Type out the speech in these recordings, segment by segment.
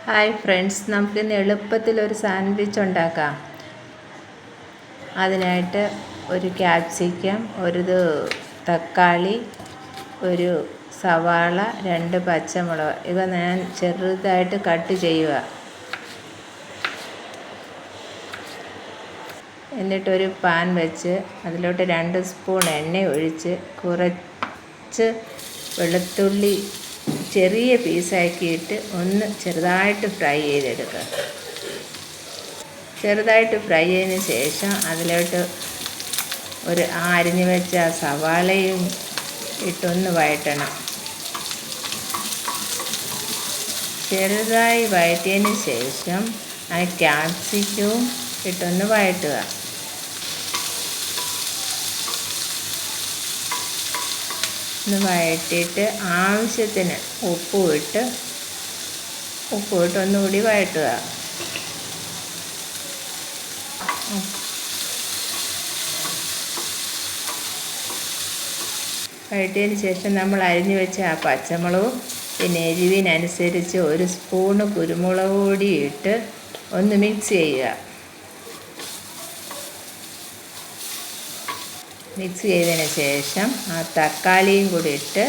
Hi friends, നമുക്കിന്ന് എളുപ്പത്തിലൊരു sandwich ഉണ്ടാക്കാം. അതിനായിട്ട് ഒരു ക്യാപ്സിക്കം, ഒരു തക്കാളി, ഒരു സവാള, 2 പച്ചമുളക് ഇവ ഞാൻ ചെറുതായിട്ട് കട്ട് ചെയ്യുക. എന്നിട്ടൊരു പാൻ വെച്ച് അതിലോട്ട് 2 സ്പൂൺ എണ്ണ ഒഴിച്ച് കുറച്ച് വെളുത്തുള്ളി ചെറിയ പീസാക്കിയിട്ട് ഒന്ന് ചെറുതായിട്ട് ഫ്രൈ ചെയ്തെടുക്കുക. ചെറുതായിട്ട് ഫ്രൈ ചെയ്തതിന് ശേഷം അതിലോട്ട് ഒരു അരിഞ്ഞു വെച്ച സവാളയും ഇട്ടൊന്ന് വഴറ്റണം. ചെറുതായി വഴറ്റിയതിന് ശേഷം ആ ക്യാപ്സിക്കവും ഇട്ടൊന്ന് വഴറ്റുക. ഒന്ന് വഴറ്റിയിട്ട് ആവശ്യത്തിന് ഉപ്പും ഇട്ട് ഒന്നുകൂടി വഴറ്റുക. വഴറ്റിയതിന് ശേഷം നമ്മൾ അരിഞ്ഞു വെച്ച ആ പച്ചമുളകും പിന്നെ എരിവിനനുസരിച്ച് 1 സ്പൂണ് കുരുമുളക് പൊടി ഇട്ട് ഒന്ന് മിക്സ് ചെയ്യുക. മിക്സ് ചെയ്തതിന് ശേഷം ആ തക്കാളിയും കൂടി ഇട്ട്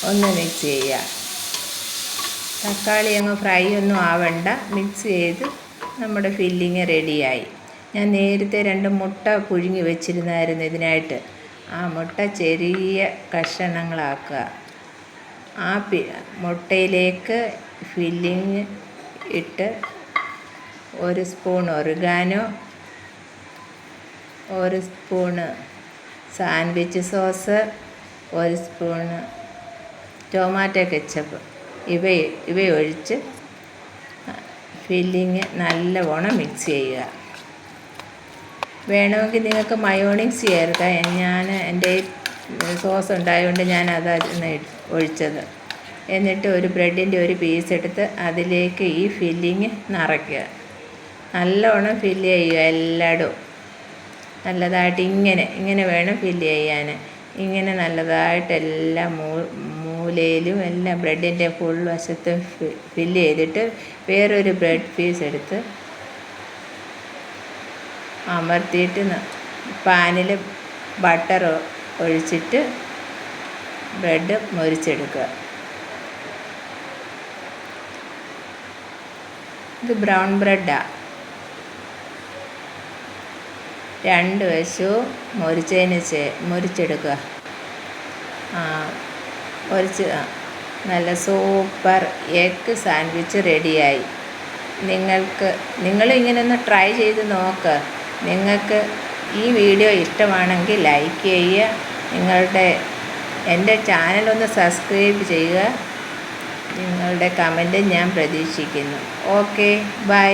ഒന്ന് മിക്സ് ചെയ്യുക. തക്കാളി അങ്ങ് ഫ്രൈ ഒന്നും ആവണ്ട, മിക്സ് ചെയ്ത് നമ്മുടെ ഫില്ലിങ് റെഡിയായി. ഞാൻ നേരത്തെ 2 മുട്ട പുഴുങ്ങി വെച്ചിരുന്നായിരുന്നു ഇതിനായിട്ട്. ആ മുട്ട ചെറിയ കഷണങ്ങളാക്കുക. ആ മുട്ടയിലേക്ക് ഫില്ലിങ് ഇട്ട് 1 spoon oregano, 1 spoon sandwich sauce, 1 spoon tomato ketchup ഇവയൊഴിച്ച് ഫില്ലിങ് നല്ലവണ്ണം മിക്സ് ചെയ്യുക. വേണമെങ്കിൽ നിങ്ങൾക്ക് മയോണൈസ് ചേർക്കാം. എൻ്റെ സോസ് ഉണ്ടായതുകൊണ്ട് ഞാൻ അതാണ് ഒഴിച്ചത്. എന്നിട്ട് ഒരു ബ്രെഡിൻ്റെ ഒരു പീസ് എടുത്ത് അതിലേക്ക് ഈ ഫില്ലിങ് നിറയ്ക്കുക. നല്ലവണ്ണം ഫില്ല് ചെയ്യുക. എല്ലായിടും നല്ലതായിട്ട് ഇങ്ങനെ വേണം ഫില്ല് ചെയ്യാൻ. ഇങ്ങനെ നല്ലതായിട്ട് എല്ലാ മൂലയിലും എല്ലാം ബ്രെഡിൻ്റെ ഫുൾ വശത്തും ഫില്ല് ചെയ്തിട്ട് വേറൊരു ബ്രെഡ് പീസ് എടുത്ത് അമർത്തിയിട്ട് പാനിൽ ബട്ടർ ഒഴിച്ചിട്ട് ബ്രെഡ് മൊരിച്ചെടുക്കുക. ഇത് ബ്രൗൺ ബ്രെഡാണ്. 2 വശവും മൊരിച്ചെടുക്കുക. നല്ല സൂപ്പർ എഗ് സാൻഡ്വിച്ച് റെഡിയായി. നിങ്ങളും ഇങ്ങനെ ഒന്ന് ട്രൈ ചെയ്ത് നോക്ക്. നിങ്ങൾക്ക് ഈ വീഡിയോ ഇഷ്ടമാണെങ്കിൽ ലൈക്ക് ചെയ്യുക. എൻ്റെ ചാനലൊന്ന് സബ്സ്ക്രൈബ് ചെയ്യുക. നിങ്ങളുടെ കമൻറ്റ് ഞാൻ പ്രതീക്ഷിക്കുന്നു. Okay, by.